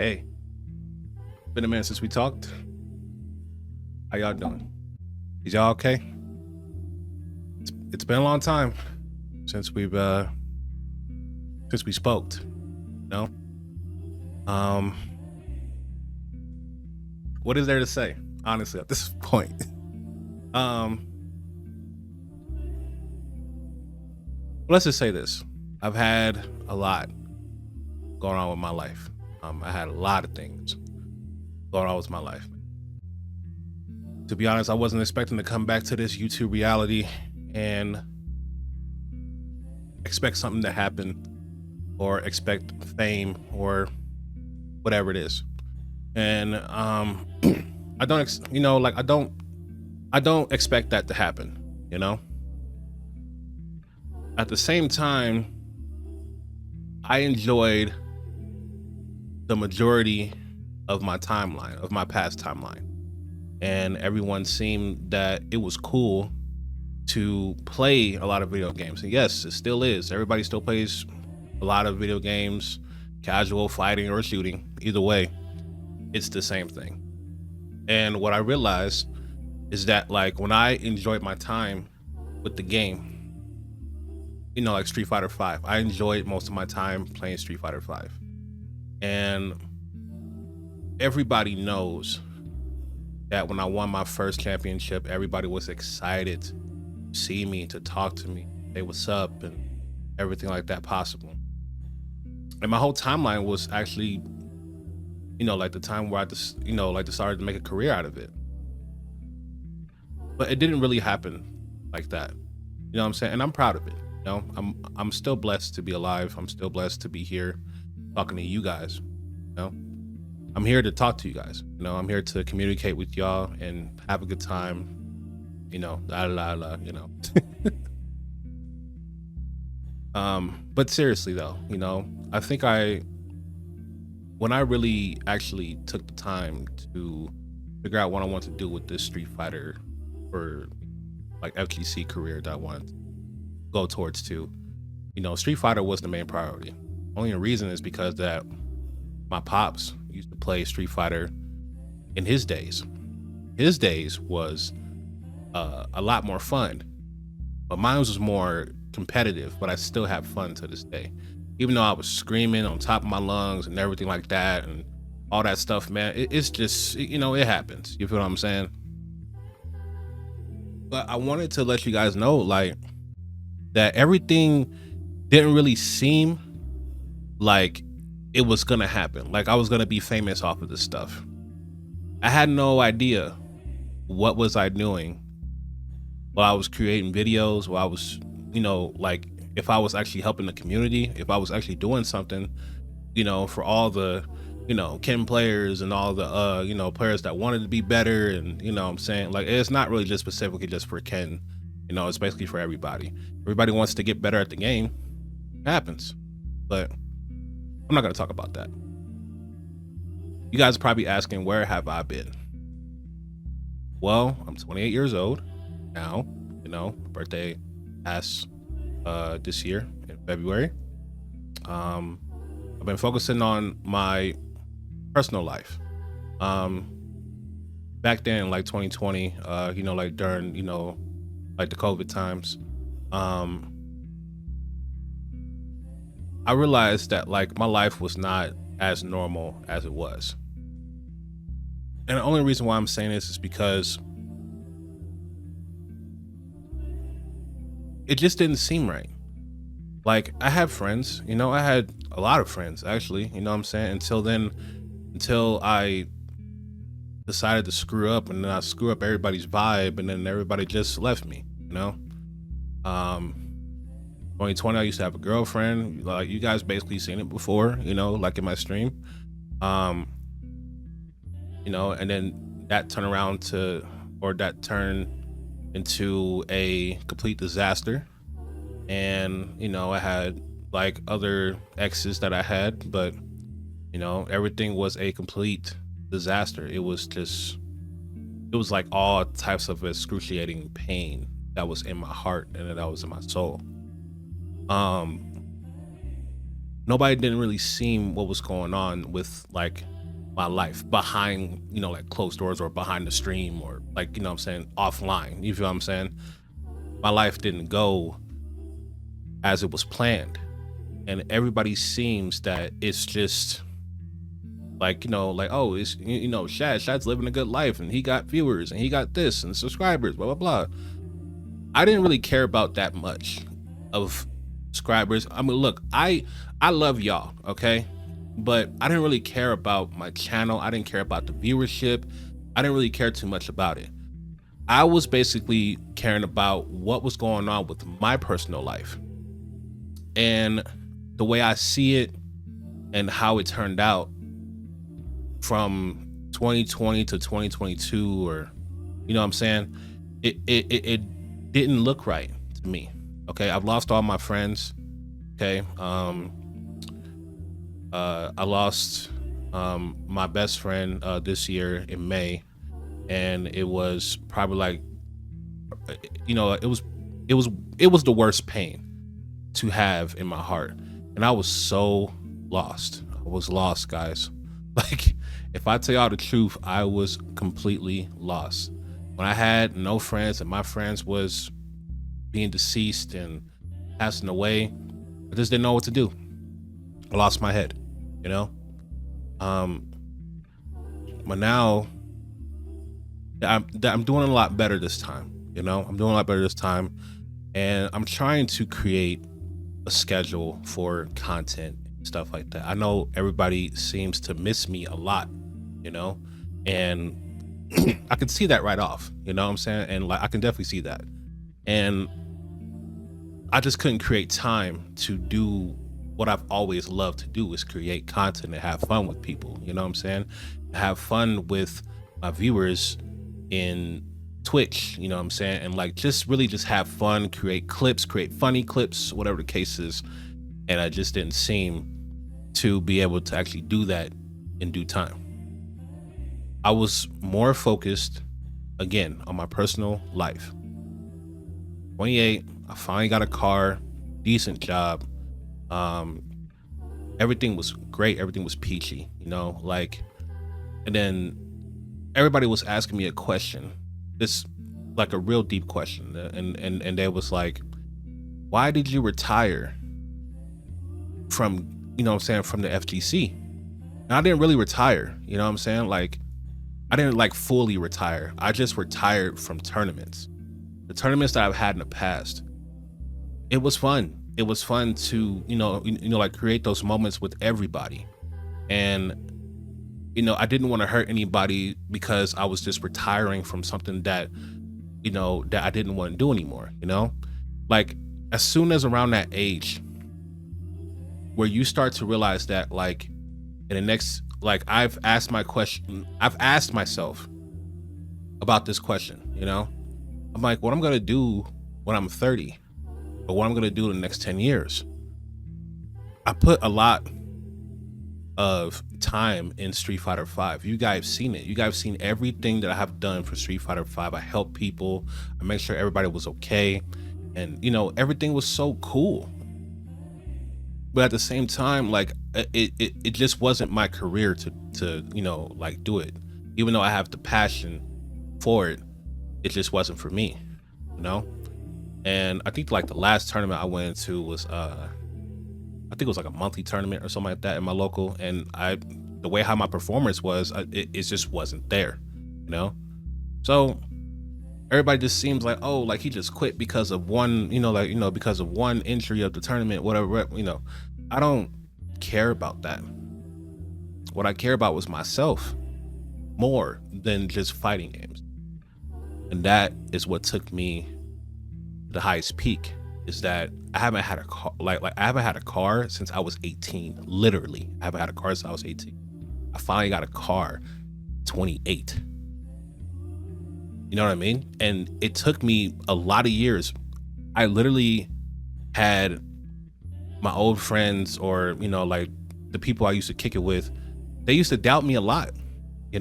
Hey, been a minute since we talked. How y'all doing? Is y'all okay? It's been a long time since we spoke. You know, um, what is there to say? Honestly, at this point, um, let's just say this: I've had a lot going on with my life. I had a lot of things going on with my life. To be honest, I wasn't expecting to come back to this YouTube reality and expect something to happen or expect fame or whatever it is. And I don't I don't expect that to happen, you know? At the same time, I enjoyed the majority of my timeline, of my past timeline. And everyone seemed that it was cool to play a lot of video games. And yes, it still is. Everybody still plays a lot of video games, casual, fighting, or shooting. Either way, it's the same thing. And what I realized is that, like, when I enjoyed my time with the game, you know, like Street Fighter 5, I enjoyed most of my time playing Street Fighter 5. And everybody knows that when I won my first championship, everybody was excited to see me, to talk to me, say what's up, and everything like that possible. And my whole timeline was actually, you know, like the time where I just, you know, like decided to make a career out of it. But it didn't really happen like that. You know what I'm saying? And I'm proud of it. You know, I'm still blessed to be alive. I'm still blessed to be here talking to you guys. You know, I'm here to talk to you guys. You know, I'm here to communicate with y'all and have a good time. You know, you know. But seriously though, you know, I think when I really actually took the time to figure out what I want to do with this Street Fighter or like FGC career that I wanted to go towards too, you know, Street Fighter was the main priority. Only reason is because that my pops used to play Street Fighter in his days. His days was a lot more fun, but mine was more competitive, but I still have fun to this day. Even though I was screaming on top of my lungs and everything like that and all that stuff, man, it's just, you know, it happens. You feel what I'm saying? But I wanted to let you guys know, like, that everything didn't really seem like it was gonna happen. Like I was gonna be famous off of this stuff. I had no idea what was I doing while I was creating videos, while I was, you know, like if I was actually helping the community, if I was actually doing something, you know, for all the, you know, Ken players and all the, you know, players that wanted to be better. And, you know what I'm saying? Like, it's not really just specifically just for Ken, you know, it's basically for everybody. Everybody wants to get better at the game. It happens. But I'm not going to talk about that. You guys are probably asking, where have I been? Well, I'm 28 years old now, you know, birthday passed this year in February. I've been focusing on my personal life. Back then, like 2020, you know, like during, you know, like the COVID times, I realized that like my life was not as normal as it was. And the only reason why I'm saying this is because it just didn't seem right. Like I have friends, you know, I had a lot of friends actually, you know what I'm saying? Until I decided to screw up, and then I screw up everybody's vibe, and then everybody just left me, you know? 2020, I used to have a girlfriend. Like you guys basically seen it before, you know, like in my stream. You know, and then that turned into a complete disaster. And, you know, I had like other exes that I had, but, you know, everything was a complete disaster. It was like all types of excruciating pain that was in my heart and that was in my soul. nobody didn't really see what was going on with like my life behind, like closed doors or behind the stream or like, I'm saying, offline. You feel what I'm saying? My life didn't go as it was planned. And everybody seems that it's just like, like, oh, it's, Shad's living a good life and he got viewers and he got this and subscribers, blah, blah, blah. I didn't really care about that much of subscribers. I mean, look, I love y'all, okay? But I didn't really care about my channel. I didn't care about the viewership. I didn't really care too much about it. I was basically caring about what was going on with my personal life and the way I see it and how it turned out from 2020 to 2022, or, you know what I'm saying? It didn't look right to me. Okay. I've lost all my friends. Okay. I lost my best friend this year in May, and it was probably like, it was the worst pain to have in my heart, and I was so lost. I was lost, guys. Like, if I tell y'all the truth, I was completely lost. When I had no friends and my friends was being deceased and passing away, I just didn't know what to do. I lost my head, but now I'm doing a lot better this time. I'm doing a lot better this time, and I'm trying to create a schedule for content and stuff like that. I know everybody seems to miss me a lot, and I can see that right off, you know what I'm saying? And like, I can definitely see that. And I just couldn't create time to do what I've always loved to do, is create content and have fun with people. You know what I'm saying? Have fun with my viewers in Twitch, you know what I'm saying? And like, just really just have fun, create clips, create funny clips, whatever the case is. And I just didn't seem to be able to actually do that in due time. I was more focused, again, on my personal life. 28, I finally got a car, decent job. Everything was great. Everything was peachy, like, and then everybody was asking me a question, this like a real deep question. And they was like, why did you retire from, from the FGC? And I didn't really retire, you know what I'm saying? Like, I didn't like fully retire. I just retired from tournaments. The tournaments that I've had in the past. It was fun. It was fun to, like, create those moments with everybody. And, I didn't want to hurt anybody because I was just retiring from something that, that I didn't want to do anymore, Like, as soon as around that age where you start to realize that, like, in the next, like, I've asked myself about this question, I'm like, what I'm going to do when I'm 30, or what I'm going to do in the next 10 years. I put a lot of time in Street Fighter 5. You guys seen it. You guys seen everything that I have done for Street Fighter 5. I helped people. I made sure everybody was okay. And, everything was so cool. But at the same time, like, it just wasn't my career to like, do it. Even though I have the passion for it, it just wasn't for me, And I think like the last tournament I went into was I think it was like a monthly tournament or something like that in my local, and the way how my performance was, it just wasn't there, So everybody just seems like, oh, like he just quit because of one, because of one entry of the tournament, whatever, I don't care about that. What I care about was myself more than just fighting games. And that is what took me to the highest peak, is that I haven't had a car, like I haven't had a car since I was 18. Literally, I haven't had a car since I was 18. I finally got a car 28. You know what I mean? And it took me a lot of years. I literally had my old friends, or, like the people I used to kick it with, they used to doubt me a lot, They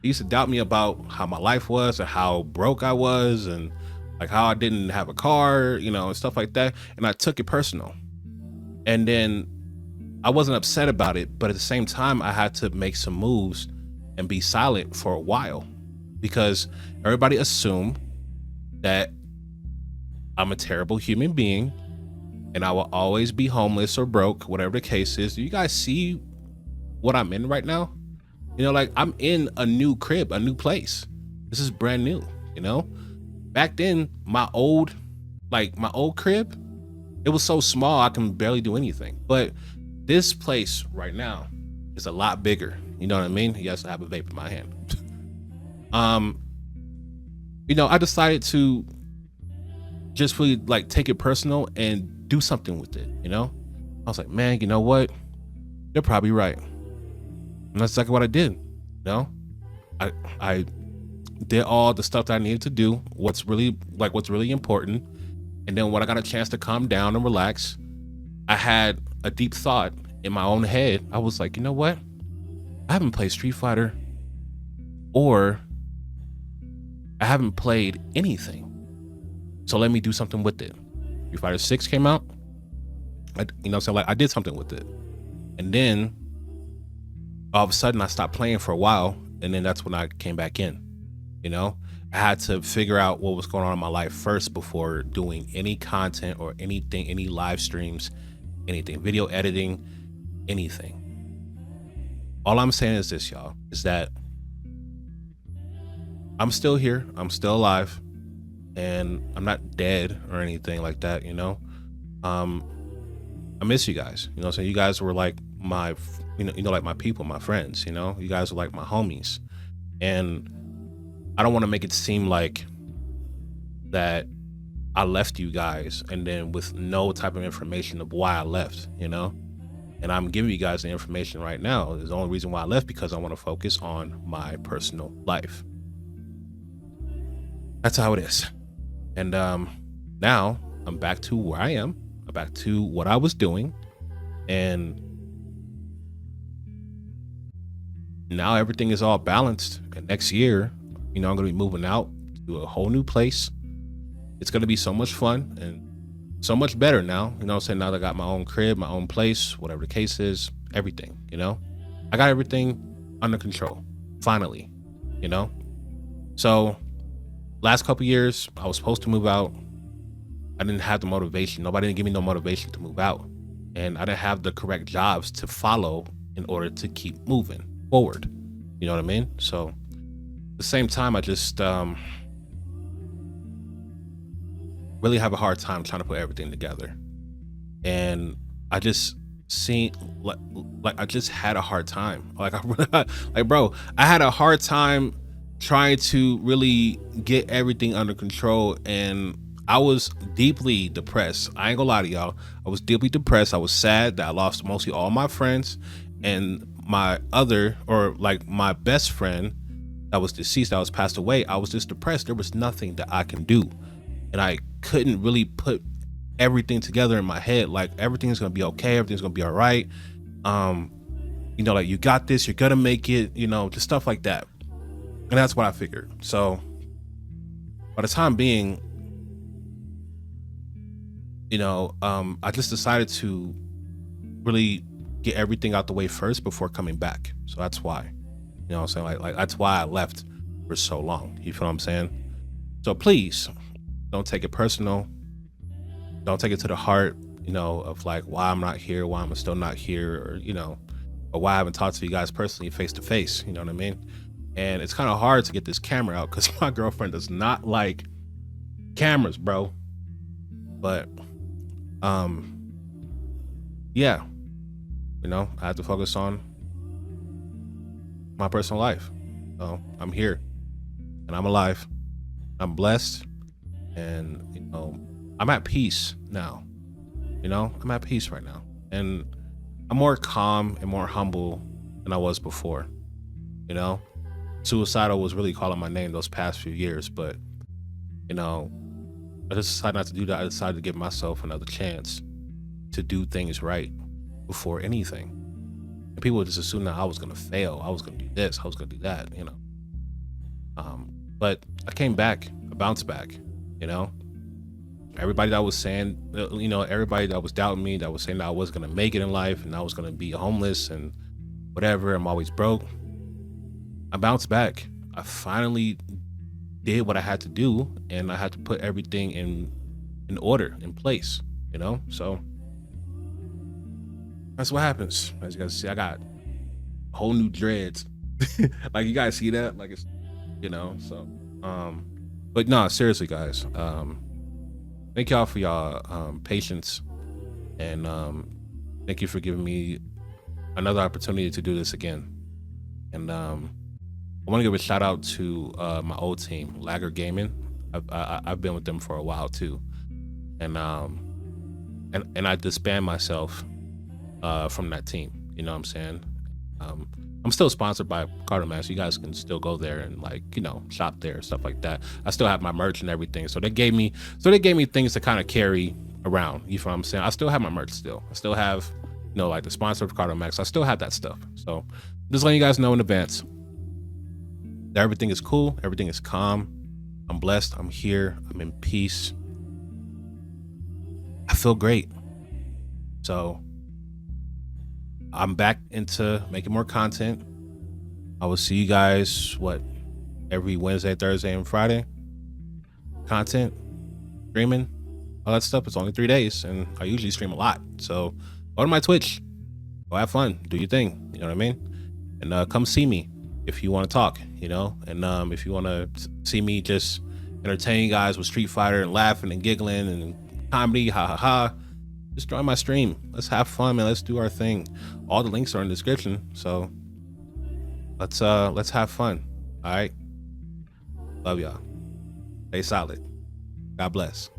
used to doubt me about how my life was and how broke I was and like how I didn't have a car, and stuff like that. And I took it personal. And then I wasn't upset about it, but at the same time, I had to make some moves and be silent for a while because everybody assumed that I'm a terrible human being and I will always be homeless or broke, whatever the case is. Do you guys see what I'm in right now? You know, like I'm in a new crib, a new place. This is brand new, you know? Back then, my old crib, it was so small I can barely do anything. But this place right now is a lot bigger. You know what I mean? Yes, I have a vape in my hand. You know, I decided to just really like take it personal and do something with it, you know? I was like, man, you know what? They're probably right. And that's exactly what I did. You know? I did all the stuff that I needed to do, what's really important. And then when I got a chance to calm down and relax, I had a deep thought in my own head. I was like, you know what? I haven't played Street Fighter or I haven't played anything. So let me do something with it. Street Fighter 6 came out. I did something with it. And then all of a sudden I stopped playing for a while. And then that's when I came back in, you know? I had to figure out what was going on in my life first before doing any content or anything, any live streams, anything, video editing, anything. All I'm saying is this, y'all, is that I'm still here. I'm still alive. And I'm not dead or anything like that, you know? I miss you guys, you know what I'm saying? You guys were like my, like my people, my friends, you know? You guys were like my homies. And I don't want to make it seem like that I left you guys and then with no type of information of why I left, you know? And I'm giving you guys the information right now. The only reason why I left because I want to focus on my personal life. That's how it is. And now I'm back to where I am. I'm back to what I was doing. And now everything is all balanced. And next year, you know, I'm going to be moving out to a whole new place. It's going to be so much fun and so much better now. You know what I'm saying? Now that I got my own crib, my own place, whatever the case is, everything, you know? I got everything under control, finally, you know? So last couple years, I was supposed to move out. I didn't have the motivation. Nobody didn't give me no motivation to move out. And I didn't have the correct jobs to follow in order to keep moving forward. You know what I mean? So at the same time, I just really have a hard time trying to put everything together. And I just seen like I just had a hard time. Bro, I had a hard time trying to really get everything under control, and I was deeply depressed. I ain't gonna lie to y'all. I was deeply depressed. I was sad that I lost mostly all my friends, and my best friend that was deceased, that was passed away. I was just depressed. There was nothing that I can do, and I couldn't really put everything together in my head. Like everything's gonna be okay. Everything's gonna be all right. You know, like you got this. You're gonna make it. You know, just stuff like that. And that's what I figured. So by the time being, you know, I just decided to really get everything out the way first before coming back. So that's why, you know what I'm saying? Like that's why I left for so long. You feel what I'm saying? So please don't take it personal. Don't take it to the heart, you know, of like why I'm not here, why I'm still not here, or, you know, or why I haven't talked to you guys personally face to face. You know what I mean? And it's kind of hard to get this camera out because my girlfriend does not like cameras, bro. But, yeah, you know, I have to focus on my personal life. So I'm here and I'm alive. I'm blessed. And, you know, I'm at peace now. You know, I'm at peace right now. And I'm more calm and more humble than I was before, you know? Suicidal was really calling my name those past few years, but, you know, I just decided not to do that. I decided to give myself another chance to do things right before anything. And people would just assume that I was going to fail. I was going to do this. I was going to do that, you know. But I came back. I bounced back, you know. everybody that was saying, you know, everybody that was doubting me, that was saying that I wasn't gonna make it in life and I was gonna be homeless and whatever, I'm always broke. I bounced back. I finally did what I had to do, and I had to put everything in order, in place, you know? So that's what happens. As you guys see, I got whole new dreads. Like, you guys see that? Like, it's, you know, so but no, seriously guys, thank y'all for y'all patience, and thank you for giving me another opportunity to do this again. And I want to give a shout out to my old team, Lagger Gaming. I've been with them for a while too, and I disband myself from that team. You know what I'm saying? I'm still sponsored by Cardomax. You guys can still go there and, like, you know, shop there, stuff like that. I still have my merch and everything. So they gave me things to kind of carry around. You know what I'm saying? I still have my merch still. I still have, you know, like the sponsor of Cardomax. I still have that stuff. So just letting you guys know in advance that everything is cool. Everything is calm. I'm blessed. I'm here. I'm in peace. I feel great. So I'm back into making more content. I will see you guys, every Wednesday, Thursday, and Friday. Content, streaming, all that stuff. It's only 3 days, and I usually stream a lot. So go to my Twitch. Go have fun. Do your thing. You know what I mean? And come see me if you want to talk, you know? And if you want to see me just entertain you guys with Street Fighter and laughing and giggling and comedy, ha ha ha, just join my stream. Let's have fun, man. Let's do our thing. All the links are in the description. So let's have fun. All right. Love y'all. Stay solid. God bless.